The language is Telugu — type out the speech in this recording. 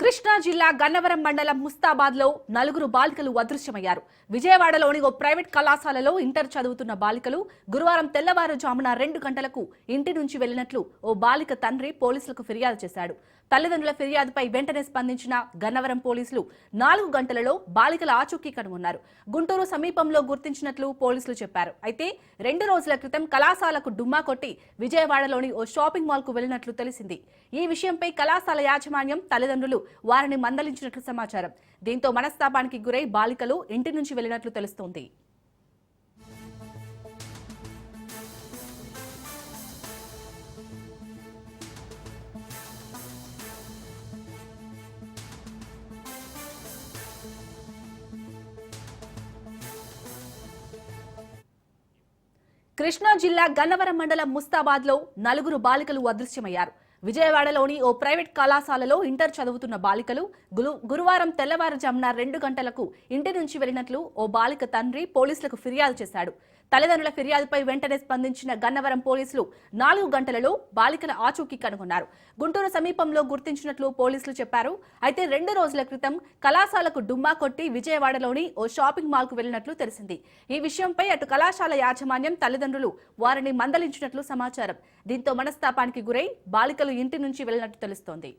కృష్ణా జిల్లా గన్నవరం మండలం ముస్తాబాద్లో నలుగురు బాలికలు అదృశ్యమయ్యారు. విజయవాడలోని ఓ ప్రైవేట్ కళాశాలలో ఇంటర్ చదువుతున్న బాలికలు గురువారం తెల్లవారుజామున 2 గంటలకు ఇంటి నుంచి వెళ్లినట్లు ఓ బాలిక తండ్రి పోలీసులకు ఫిర్యాదు చేశాడు. తల్లిదండ్రుల ఫిర్యాదుపై వెంటనే స్పందించిన గన్నవరం పోలీసులు 4 గంటలలో బాలికల ఆచూకీ కనుగొన్నారు. గుంటూరు సమీపంలో గుర్తించినట్లు పోలీసులు చెప్పారు. అయితే 2 రోజుల క్రితం కళాశాలకు డుమ్మా కొట్టి విజయవాడలోని ఓ షాపింగ్ మాల్ కు వెళ్లినట్లు తెలిసింది. ఈ విషయంపై కళాశాల యాజమాన్యం తల్లిదండ్రులు వారిని మందలించినట్లు సమాచారం. దీంతో మనస్తాపానికి గురై బాలికలు ఇంటి నుంచి వెళ్లినట్లు తెలుస్తోంది. కృష్ణా జిల్లా గన్నవరం మండలం ముస్తాబాద్లో నలుగురు బాలికలు అదృశ్యమయ్యారు. విజయవాడలోని ఓ ప్రైవేట్ కళాశాలలో ఇంటర్ చదువుతున్న బాలికలు గురువారం తెల్లవారుజామున 2 గంటలకు ఇంటి నుంచి వెళ్లినట్లు ఓ బాలిక తండ్రి పోలీసులకు ఫిర్యాదు చేశాడు. తల్లిదండ్రుల ఫిర్యాదుపై వెంటనే స్పందించిన గన్నవరం పోలీసులు 4 గంటలలో బాలికల ఆచూకీ కనుగొన్నారు. గుంటూరు సమీపంలో గుర్తించినట్లు పోలీసులు చెప్పారు. అయితే 2 రోజుల క్రితం కళాశాలకు డుమ్మా కొట్టి విజయవాడలోని ఓ షాపింగ్ మాల్ కు వెళ్లినట్లు తెలిసింది. ఈ విషయంపై అటు కళాశాల యాజమాన్యం తల్లిదండ్రులు వారిని మందలించినట్లు సమాచారం. దీంతో మనస్తాపానికి గురై బాలికలు ఇంటి నుంచి వెళ్లినట్లు తెలుస్తోంది.